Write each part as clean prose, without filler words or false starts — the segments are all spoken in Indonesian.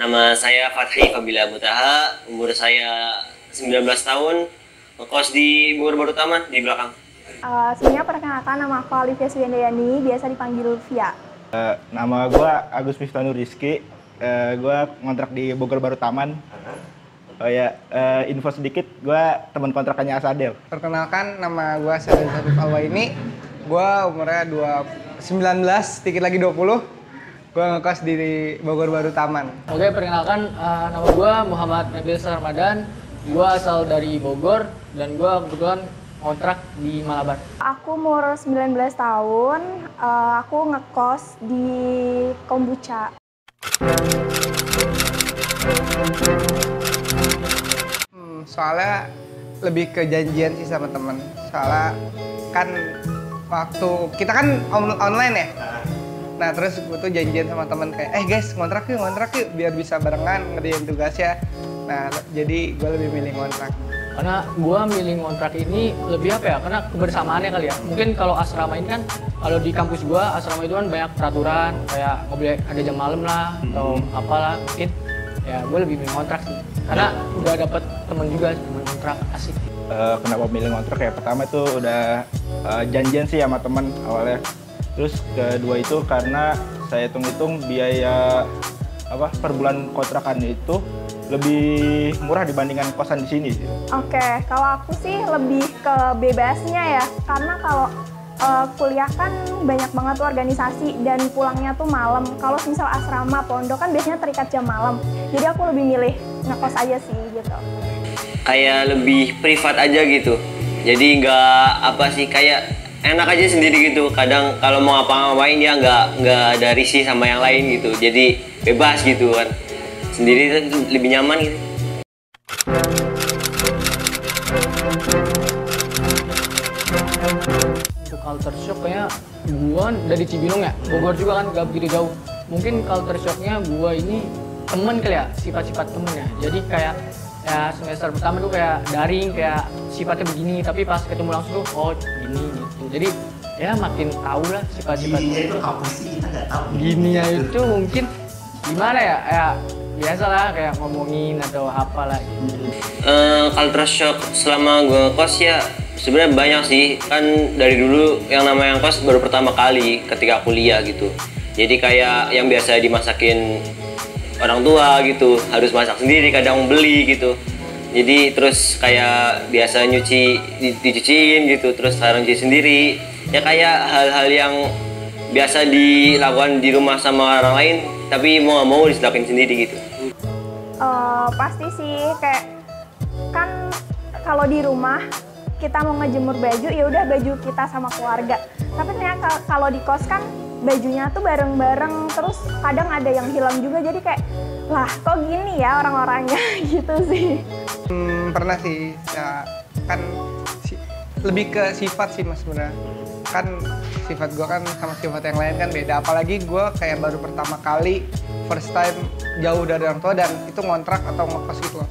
Nama saya Fathri Fabila Mutaha, umur saya 19 tahun, ngekos di Bogor Baru Taman, di belakang. Sebenarnya perkenalkan, nama aku Alivia Suwendayani, biasa dipanggil Via. Nama gue Agus Miftanu Rizky, gue ngontrak di Bogor Baru Taman. Oh ya, info sedikit, gue teman kontrakannya Asadel. Perkenalkan, nama gue Sadel Habib Alwaini, gue umurnya 19, dikit lagi 20. Gue ngekos di Bogor Baru Taman. Oke, perkenalkan, nama gue Muhammad Nabil Ramadan. Gue asal dari Bogor dan gue kebetulan kontrak di Malabar. Aku umur 19 tahun, aku ngekos di Kombucha. Soalnya lebih ke janjian sih sama temen. Soalnya kan waktu kita kan online ya. Nah terus gue tuh janjian sama temen kayak, guys ngontrak yuk biar bisa barengan ngerjain tugasnya. Nah jadi gue lebih milih ngontrak. Karena gue milih ngontrak ini lebih apa ya, karena kebersamaannya kali ya. Mungkin kalau asrama ini kan, kalau di kampus gue, asrama itu kan banyak peraturan, kayak nggak boleh ada jam malam lah, atau apalah, mungkin ya gue lebih milih ngontrak sih. Karena udah dapet temen juga, temen ngontrak, asik. Kenapa milih ngontrak ya? Pertama itu udah janjian sih sama teman awalnya. Terus kedua itu karena saya hitung-hitung biaya per bulan kontrakan itu lebih murah dibandingkan kosan di sini sih. Oke, kalau aku sih lebih ke bebasnya ya, karena kalau kuliah kan banyak banget tuh organisasi dan pulangnya tuh malam. Kalau misal asrama pondok kan biasanya terikat jam malam, jadi aku lebih milih ngekos aja sih gitu. Kayak lebih privat aja gitu, jadi nggak kayak enak aja sendiri gitu. Kadang kalau mau ngapa-ngapain dia nggak ada risih sama yang lain gitu, jadi bebas gitu kan. Sendiri itu lebih nyaman gitu. Untuk culture shock kayaknya gue dari Cibinong ya, Bogor juga kan gak begitu jauh. Mungkin culture shocknya gue ini temen kali ya, sifat-sifat temen ya. Jadi kayak ya semester pertama tuh kayak daring, kayak sifatnya begini, tapi pas ketemu langsung tuh oh gini gitu. Jadi ya makin tahu lah sifat-sifat. Gininya itu apa sih, kita nggak tahu. Gininya itu mungkin gimana ya, biasalah kayak ngomongin atau apalah gitu. Culture shock selama gue kos ya sebenarnya banyak sih. Kan dari dulu yang namanya kos baru pertama kali ketika kuliah gitu. Jadi kayak yang biasa dimasakin orang tua gitu, harus masak sendiri, kadang beli gitu. Jadi terus kayak biasa dicuciin gitu, terus sekarang cuci sendiri. Ya kayak hal-hal yang biasa dilakukan di rumah sama orang lain, tapi mau nggak mau dilakuin sendiri gitu. Pasti sih, kayak kan kalau di rumah kita mau ngejemur baju, ya udah baju kita sama keluarga. Tapi ternyata kalau di kos kan bajunya tuh bareng-bareng, terus kadang ada yang hilang juga, jadi kayak lah kok gini ya orang-orangnya gitu sih. Pernah sih, ya, kan lebih ke sifat sih mas sebenarnya. Kan sifat gue kan sama sifat yang lain kan beda, apalagi gue kayak baru pertama kali first time jauh dari orang tua dan itu ngontrak atau ngekos gitu loh.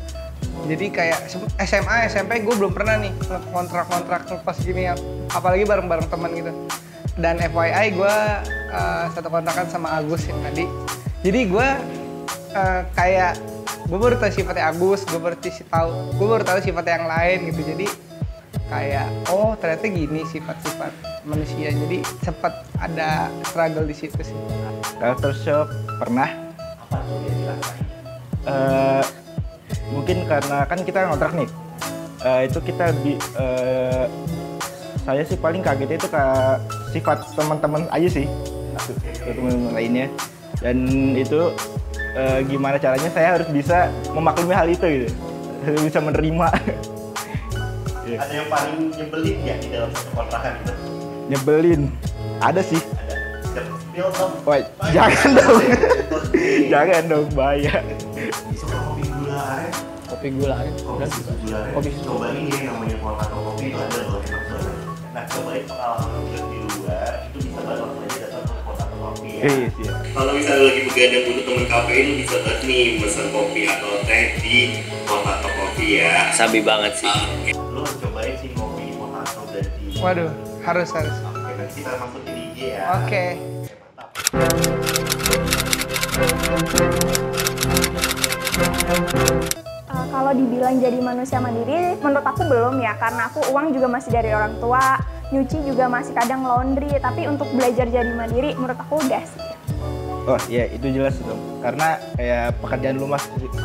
Jadi kayak SMA, SMP gue belum pernah nih ngontrak ngekos gini, apalagi bareng-bareng teman gitu. Dan FYI gue satu kontrakan sama Agus yang tadi. Jadi gue kayak gue baru tahu sifatnya Agus, gue baru tahu sifat yang lain gitu. Jadi kayak oh ternyata gini sifat-sifat manusia. Jadi sempat ada struggle di situ sih. Culture shock pernah. Apa tuh yang dirasain? Mungkin karena kan kita ngontrak nih. Itu kita saya sih paling kagetnya itu ke sifat teman-teman aja sih, teman-teman lainnya. Dan itu gimana caranya saya harus bisa memaklumi hal itu gitu, harus bisa menerima. Ada yang paling nyebelin ya di dalam satu kontrakan itu? Nyebelin, ada sih. Ada. Spill dong. Wah, jangan dong, jangan dong, bahaya. Suka kopi gula aren. Kopi gula aren. Kopi cobain ya namanya Potato Coffee itu ada loh enak banget. Nah cobain pengalaman udah di luar itu bisa banget aja datang ke Potato Coffee ya. Iya. Kalau misalnya lagi begadang butuh temen kafe itu bisa banget nih pesan kopi atau teh di Potato Coffee ya. Sabi banget sih. Lo cobain sih kopi Potato dan di. Waduh, harus. Oke, nanti kita masukin di IG ya. Oke. Mantap. Kalau dibilang jadi manusia mandiri, menurut aku belum ya, karena aku uang juga masih dari orang tua, nyuci juga masih kadang laundry, tapi untuk belajar jadi mandiri, menurut aku udah sih. Oh iya, itu jelas dong. Karena kayak pekerjaan rumah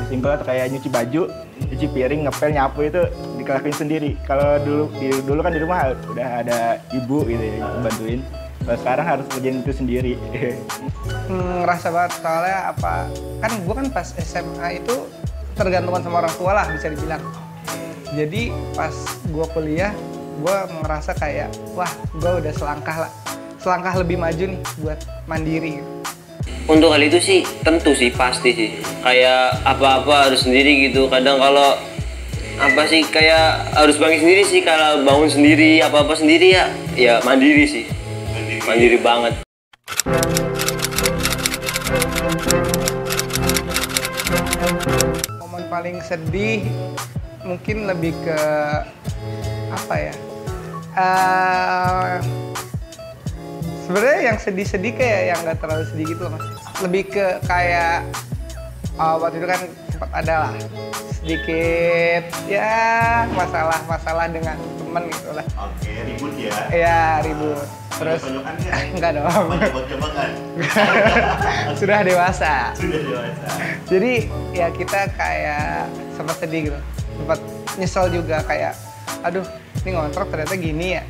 simpel atau kayak nyuci baju, nyuci piring, ngepel, nyapu itu dilakuin sendiri. Kalau dulu kan di rumah udah ada ibu gitu ya, bantuin. Kalau sekarang harus kerjain itu sendiri. Ngerasa banget soalnya apa? Kan gue kan pas SMA itu tergantungan sama orang tua lah bisa dibilang. Jadi pas gue kuliah, gue ngerasa kayak wah gue udah selangkah lebih maju nih buat mandiri. Untuk hal itu sih tentu sih pasti sih. Kayak apa-apa harus sendiri gitu. Kadang kalau apa sih kayak harus bangun sendiri sih. Kalau bangun sendiri apa-apa sendiri ya mandiri sih. Mandiri banget. Momen paling sedih mungkin lebih ke apa ya? Sebenarnya yang sedih-sedih kayak yang nggak terlalu sedih gitu loh, Mas. Lebih ke kayak waktu itu kan sempat ada lah sedikit ya masalah dengan teman gitu lah. Oke, ribut ya? Iya, ribut. Terus Tonjokan ya? enggak dong. Jebak-jebakan? Sudah dewasa. Sudah dewasa. Jadi ya kita kayak sempat sedih gitu, sempat nyesel juga kayak aduh ini ngontrak ternyata gini ya.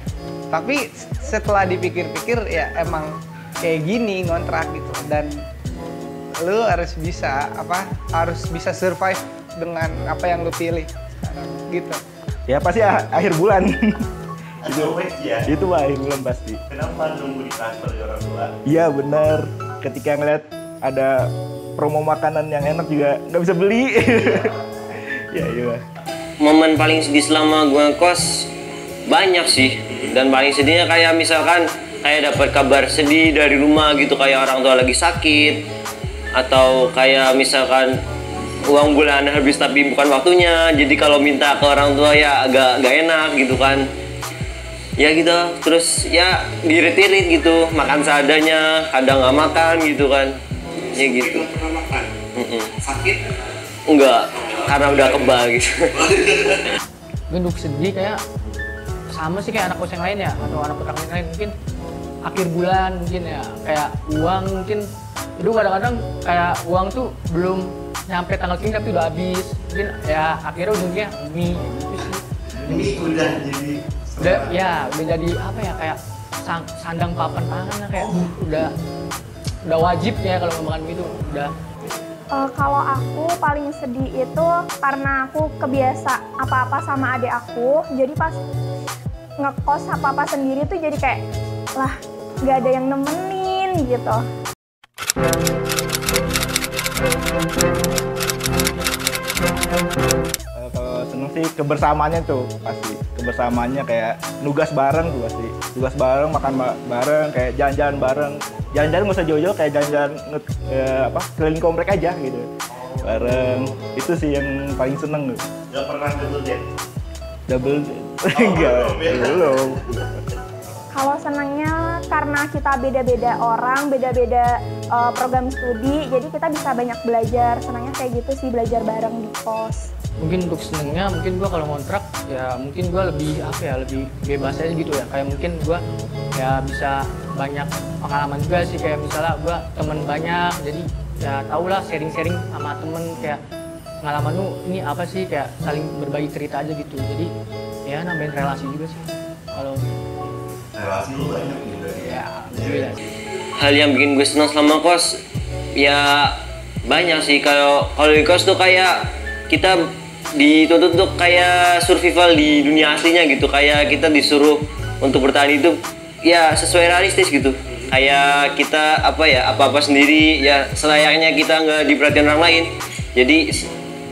Tapi setelah dipikir-pikir ya emang kayak gini ngontrak gitu, dan lu harus bisa survive dengan apa yang lu pilih sekarang gitu. Ya pasti akhir bulan. As always ya? Itu akhir bulan pasti. Kenapa nunggu di transfer dari orang tua? Iya bener, ketika ngeliat ada promo makanan yang enak juga nggak bisa beli. Ya iya. Momen paling sedih selama gue kos banyak sih. Dan paling sedihnya kayak misalkan kayak dapat kabar sedih dari rumah gitu, kayak orang tua lagi sakit, atau kayak misalkan uang bulanan habis tapi bukan waktunya, jadi kalau minta ke orang tua ya agak gak enak gitu kan. Ya gitu, terus ya diirit-irit gitu, makan seadanya, kadang nggak makan gitu kan. Ya gitu. Pernah makan? Sakit? Enggak, karena udah kebal gitu. Genduk sedih kayak sama sih kayak anak kos yang lain ya, atau anak petang yang lain, mungkin akhir bulan mungkin ya, kayak uang mungkin itu kadang-kadang kayak uang tuh belum nyampe tanggal segini tapi udah habis, mungkin ya akhirnya ujungnya mie gitu sih. Ini udah jadi Udah jadi apa ya, kayak sandang papan pangan lah, kayak udah wajib ya kalau mau makan mie itu udah. Kalau aku paling sedih itu karena aku kebiasa apa-apa sama adik aku, jadi pas ngekos apa-apa sendiri tuh jadi kayak lah nggak ada yang nemenin gitu. Kalau seneng sih kebersamaannya tuh pasti, kebersamaannya kayak nugas bareng tuh pasti, tugas bareng, makan bareng, kayak jalan-jalan bareng, jalan-jalan nggak usah jauh-jauh, kayak jalan-jalan keliling komplek aja gitu bareng. Itu sih yang paling seneng tuh. Gak pernah double date? Double enggak, belum. Kalau senangnya karena kita beda-beda orang, beda-beda program studi, jadi kita bisa banyak belajar. Senangnya kayak gitu sih, belajar bareng di kos. Mungkin untuk senengnya, mungkin gua kalau ngontrak ya mungkin gua lebih apa ya, lebih bebas aja gitu ya, kayak mungkin gua ya bisa banyak pengalaman juga sih, kayak misalnya gua temen banyak, jadi ya tau lah sharing-sharing sama temen, kayak pengalaman lu ini apa sih, kayak saling berbagi cerita aja gitu, jadi ya nambahin relasi juga sih kalau Relasi lu banyak juga ya alhamdulillah sih. Hal yang bikin gue senang selama kos ya banyak sih. Kalau di kos tuh kayak kita dituntut untuk kayak survival di dunia aslinya gitu, kayak kita disuruh untuk bertahan hidup ya sesuai realistis gitu, kayak kita apa-apa sendiri ya, selayaknya kita nggak diperhatiin orang lain. Jadi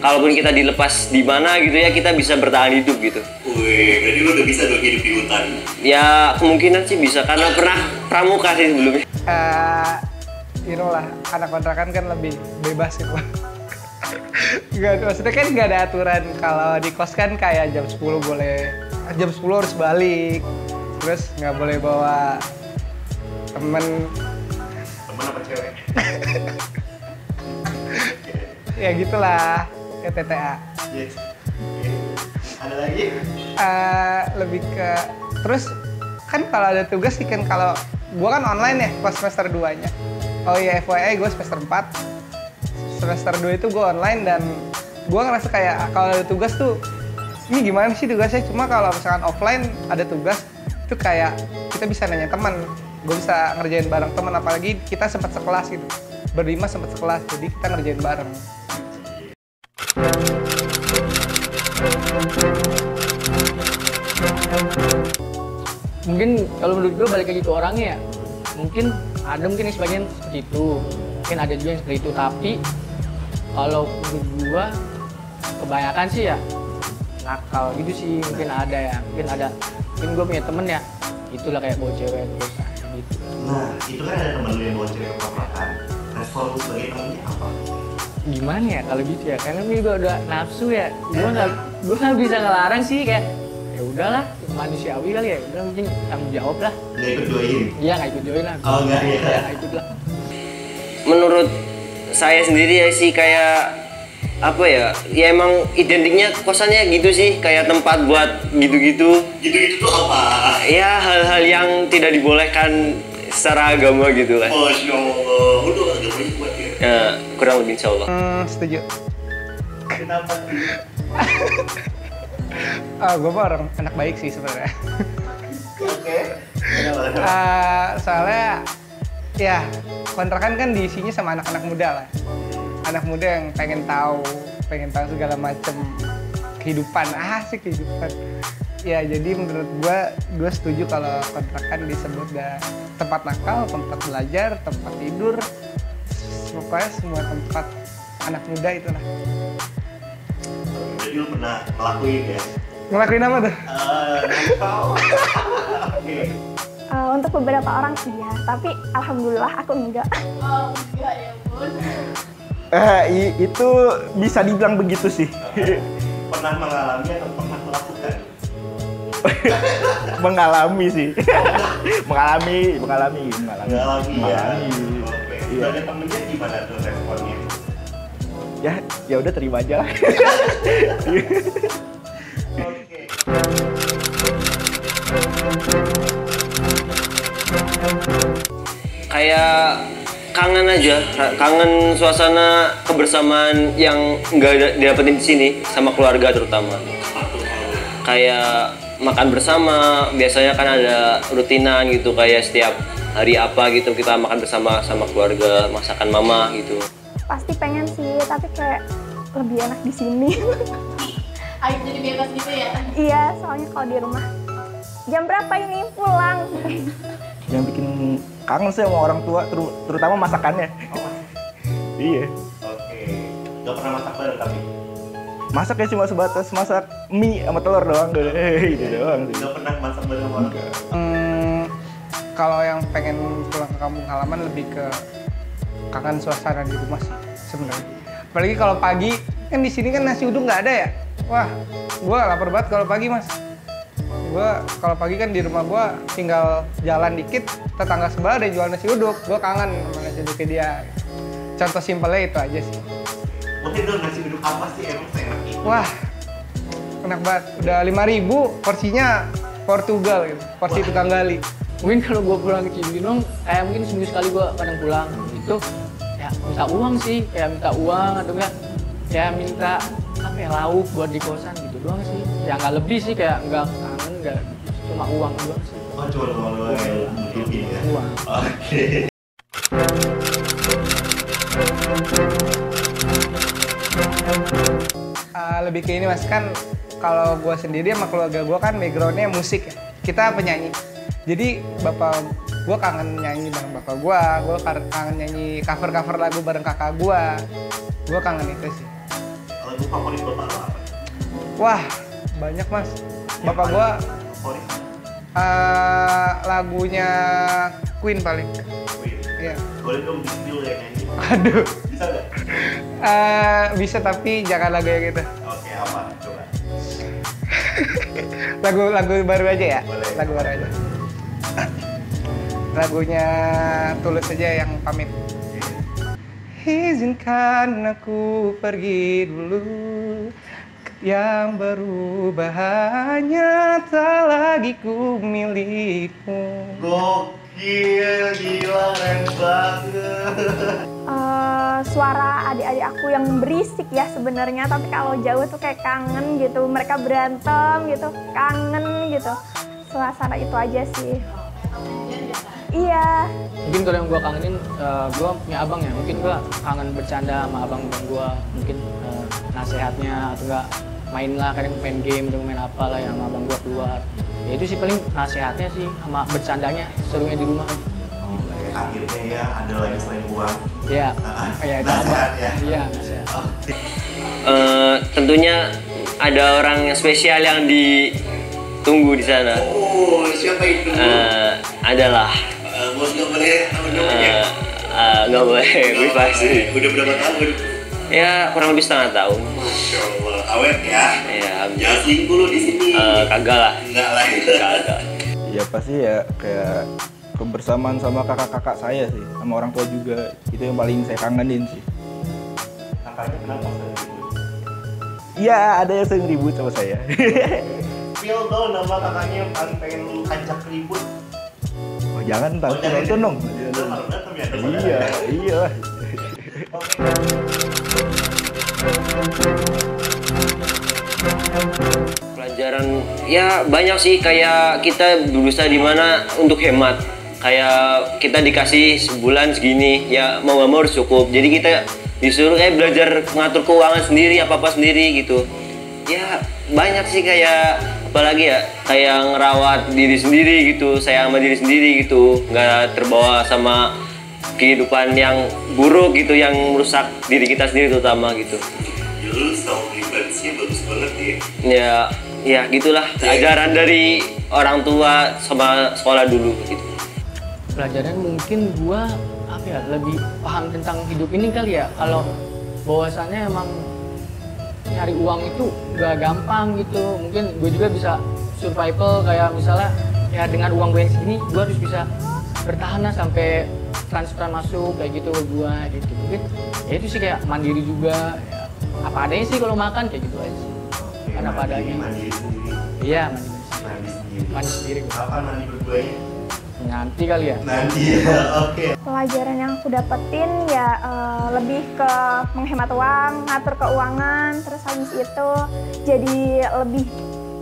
kalaupun kita dilepas di mana gitu ya, kita bisa bertahan hidup gitu. Wih, berarti lu udah bisa dong hidup di hutan? Ya kemungkinan sih bisa, karena pernah pramuka sih sebelumnya. You know lah, anak kontrakan kan lebih bebas gitu. Nggak, maksudnya kan nggak ada aturan. Kalau di kos kan kayak jam 10 harus balik, terus nggak boleh bawa temen Temen apa cewek? ya gitulah. ya TTA. Yes. Oke. Ada lagi? Lebih ke terus kan kalau ada tugas sih kan, kalau gue kan online ya pas semester 2-nya. Oh iya, FYI gue semester 4. Semester 2 itu gue online dan gue ngerasa kayak kalau ada tugas tuh, ini gimana sih tugasnya? Cuma kalau misalkan offline ada tugas, itu kayak kita bisa nanya teman. Gue bisa ngerjain bareng teman, apalagi kita sempat sekelas gitu. Berlima sempat sekelas, jadi kita ngerjain bareng. Mungkin kalau menurut gue balik lagi ke orangnya ya, mungkin ada yang sebagian seperti itu, mungkin ada juga yang seperti itu, tapi kalau menurut gue kebanyakan sih ya nakal gitu sih. Mungkin gue punya temen ya itulah kayak bawa cewek terus gitu. Nah, itu kan ada temen lu yang bawa cewek ke kontrakan. Respon lu sebagai temennya apa? Gimana ya kalau gitu ya, karena gue juga udah nafsu ya, gue nggak bisa ngelarang sih, kayak ya udahlah manusiawi kali ya, udah mungkin tanggung jawab lah. Nggak ikut join? Iya, nggak ikut join lah. Oh nggak ya? Nggak ikut lah. Menurut saya sendiri ya sih kayak apa ya emang identiknya kosannya gitu sih, kayak tempat buat gitu-gitu. Gitu-gitu tuh apa? Ya hal-hal yang tidak dibolehkan secara agama gitu kan. Masya Allah, udah agamanya buat ya? Ya, kurang lebih insya Allah. Setuju. Kenapa tuh? Gue orang anak baik sih sebenarnya. Oke. Soalnya ya kontrakan kan diisinya sama anak-anak muda lah. Anak muda yang pengen tahu segala macam kehidupan, asik kehidupan. Ya jadi menurut gue setuju kalau kontrakan disebut tempat nakal, tempat belajar, tempat tidur, pokoknya semua tempat anak muda itulah. Jadi lu pernah ngelakuin ya? Ngelakuin apa tuh? Nakal. Oke. Untuk beberapa orang iya, tapi alhamdulillah aku enggak. Oh, enggak ya bun. Itu bisa dibilang begitu sih. Pernah mengalami atau pernah melakukan? Mengalami sih. mengalami Mengalami ya? Oke. Iya. Sebagai temennya gimana tuh responnya? Ya udah terima aja lah. Oke. Kayak kangen aja, kangen suasana kebersamaan yang nggak didapetin di sini sama keluarga terutama. Kayak makan bersama, biasanya kan ada rutinan gitu, kayak setiap hari apa gitu kita makan bersama sama keluarga, masakan mama gitu. Pasti pengen sih, tapi kayak lebih enak di sini. Ayo jadi bebas gitu ya. Iya, soalnya kalau di rumah jam berapa ini pulang? Yang bikin kangen sih sama orang tua, terutama masakannya. Iya. Oke. Gak pernah masak bareng tapi? Masaknya cuma sebatas masak mie sama telur doang, gitu doang sih. Gak pernah masak bareng sama orang? Kalau yang pengen pulang ke kampung halaman lebih ke kangen suasana di rumah sih sebenarnya. Apalagi kalau pagi, kan di sini kan nasi uduk nggak ada ya. Wah, gue lapar banget kalau pagi mas. Gue kalau pagi kan di rumah gue tinggal jalan dikit, tetangga sebelah ada jual nasi uduk. Gue kangen sama nasi uduknya dia. Contoh simpelnya itu aja sih. Mungkin dong nasi uduk apa sih emang seenak itu? Wah, enak banget. Udah 5.000 porsinya Portugal gitu, porsi tukang gali. Mungkin kalau gue pulang ke Cibinong, kayak mungkin seminggu sekali gue kadang pulang itu ya minta uang sih, kayak minta uang atau enggak ya minta apa ya lauk buat di kosan gitu doang sih. Ya nggak lebih sih, kayak nggak kangen, nggak cuma uang doang sih. Oh cuma uang doang ya? Lebih ya? Uang. Oke. Lebih ke ini mas, kan kalau gue sendiri sama keluarga gue kan backgroundnya musik ya. Kita penyanyi. Jadi bapak gue kangen nyanyi bareng bapak gue kangen nyanyi cover-cover lagu bareng kakak gue kangen itu sih. Lagu favorit bapak lo apa? Wah, banyak mas. Bapak gue Favorit? lagunya Queen paling. Queen. Iya. Boleh dong dulu ya nyanyi? Aduh. Bisa nggak? Bisa tapi jangan lagu yang gitu. Oke, apa? Coba. Lagu baru aja ya? Boleh. Lagu baru aja. Lagunya Tulus aja yang pamit. izinkan aku pergi dulu. Yang berubah hanya tak lagi ku milikmu. Gokil, gila, keren banget. Suara adik-adik aku yang berisik ya sebenarnya, tapi kalau jauh tuh kayak kangen gitu. Mereka berantem gitu, kangen gitu. Suasana itu aja sih. Iya. Mungkin kalau yang gue kangenin, gue punya abang ya. Mungkin gue kangen bercanda sama abang gue. Mungkin nasihatnya atau enggak main lah, kadang main game atau main apa lah yang sama abang gue keluar. Ya itu sih paling nasihatnya sih sama bercandanya, serunya di rumah. Akhirnya ya ada lagi selain uang. Iya. Kayak itu Nasihat ya. Iya, nasihat. Tentunya ada orang yang spesial yang ditunggu di sana. Oh, siapa itu? Adalah Bos nggak boleh namanya. nggak boleh privasi. Udah berapa tahun? Ya kurang lebih setengah tahun. Masya Allah, awet ya. Ya, Jangan selingkuh lu di sini. kagak lah. Enggak lah. Kagak. Ya pasti ya kayak kebersamaan sama kakak-kakak saya sih, sama orang tua juga. Itu yang paling saya kangenin sih. Kakaknya kenapa sering ribut? Iya, ada yang sering ribut sama saya. Feel dong nama kakaknya yang paling pengen lu ajak ribut. Oh, jangan ntar, Oh, jangan. itu dong. Itu kalau datang ya ada Iya, saudara. iya. Pelajaran ya banyak sih, kayak kita berusaha di mana untuk hemat. Kayak kita dikasih sebulan segini, ya mau nggak mau harus cukup. Jadi kita disuruh kayak belajar ngatur keuangan sendiri, apa-apa sendiri gitu. Ya banyak sih, kayak apalagi ya, kayak ngerawat diri sendiri gitu, sayang sama diri sendiri gitu, nggak terbawa sama kehidupan yang buruk gitu, yang merusak diri kita sendiri terutama gitu. Ya, lu self defense-nya bagus banget Ya, ya gitulah ajaran dari orang tua sama sekolah dulu gitu. Pelajaran mungkin gua apa ya, lebih paham tentang hidup ini kali ya. Kalau bahwasannya emang nyari uang itu gak gampang gitu. Mungkin gue juga bisa survival, kayak misalnya ya dengan uang gue yang segini gue harus bisa bertahan lah sampai transferan masuk kayak gitu gue gitu. Mungkin ya itu sih kayak mandiri juga ya, apa adanya sih kalau makan kayak gitu aja sih. Kan apa adanya. Mandiri sendiri. Iya, Mandi sendiri. mandi sendiri gua. Kapan mandi berduanya? Nanti kali ya. Nanti ya, oke. Pelajaran yang aku dapetin ya lebih ke menghemat uang, ngatur keuangan, terus habis itu jadi lebih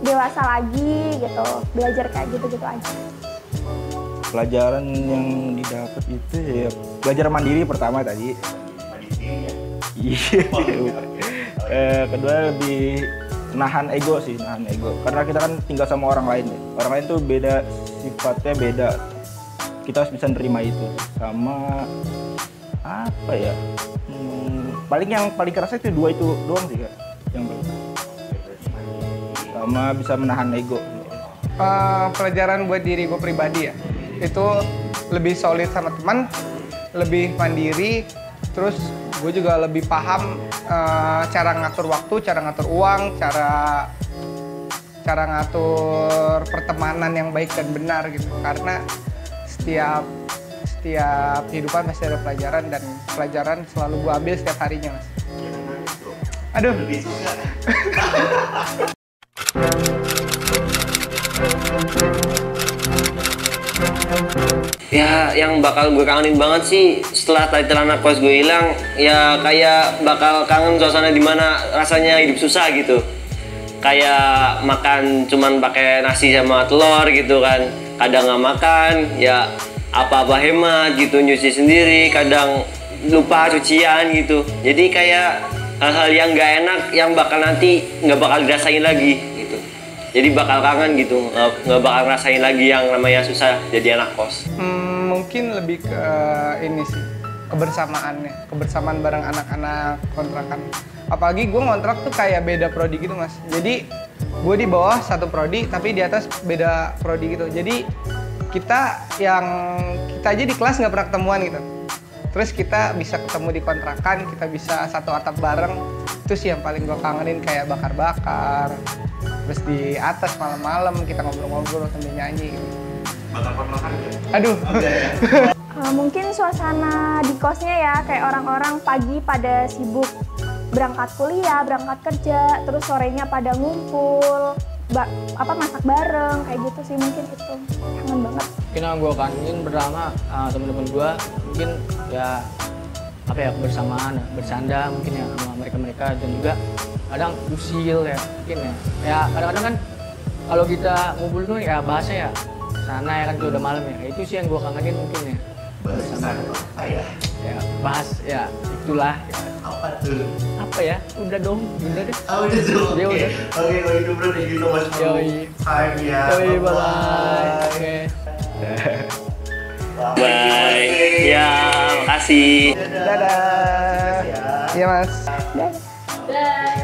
dewasa lagi gitu, belajar kayak gitu-gitu aja. Pelajaran yang didapat itu ya belajar mandiri pertama tadi. Mandi sendiri ya. Iya. Kedua lebih nahan ego sih, nahan ego. Karena kita kan tinggal sama orang lain ya. Orang lain tuh beda, sifatnya beda. Kita harus bisa nerima itu. Sama apa ya? Paling yang paling kerasa itu dua itu doang sih Kak. Yang sama bisa menahan ego. Pelajaran buat diri gue pribadi ya, itu lebih solid sama teman, lebih mandiri, terus gue juga lebih paham cara ngatur waktu, cara ngatur uang, cara ngatur pertemanan yang baik dan benar gitu. Karena setiap kehidupan pasti ada pelajaran, dan pelajaran selalu gue ambil setiap harinya, Mas. Aduh. Lebih suka. Ya yang bakal gue kangenin banget sih setelah title anak kos gue hilang, ya kayak bakal kangen suasana dimana rasanya hidup susah gitu. Kayak makan cuman pakai nasi sama telur gitu kan, kadang nggak makan, ya apa-apa hemat gitu, nyuci sendiri, kadang lupa cucian gitu. Jadi kayak hal-hal yang nggak enak yang bakal nanti nggak bakal dirasain lagi gitu. Jadi bakal kangen gitu, nggak bakal ngerasain lagi yang namanya susah jadi anak kos. Mungkin lebih ke ini sih, kebersamaannya, kebersamaan bareng anak-anak kontrakan. Apalagi gue ngontrak tuh kayak beda prodi gitu, Mas. Jadi gue di bawah satu prodi tapi di atas beda prodi gitu. Jadi kita aja di kelas nggak pernah ketemuan gitu. Terus kita bisa ketemu di kontrakan, kita bisa satu atap bareng. Itu sih yang paling gue kangenin, kayak bakar-bakar. Terus di atas malam-malam kita ngobrol-ngobrol sambil nyanyi gitu. Bakal kontrakan ya? Aduh. mungkin suasana di kosnya ya, kayak orang-orang pagi pada sibuk berangkat kuliah, berangkat kerja, terus sorenya pada ngumpul, masak bareng, kayak gitu sih mungkin itu. Kangen banget. Mungkin yang gue kangenin pertama temen-temen gue mungkin ya apa ya, kebersamaan, bercanda mungkin ya sama mereka-mereka, dan juga kadang usil ya mungkin ya. Ya kadang-kadang kan kalau kita ngumpul tuh ya bahasa ya sana ya kan, udah malam ya. Itu sih yang gue kangenin mungkin ya. Bahasa apa ya? Ya bahas ya itulah ya. Apa tuh? Apa ya? Udah dong, udah deh. Oh, udah tuh. Ya Oke. udah. Oke, kalau gitu bro, thank you so much for Yoi. time ya. Bye bye. Oke. Bye. Ya, makasih. Dadah. Iya mas. Dadah. Dah.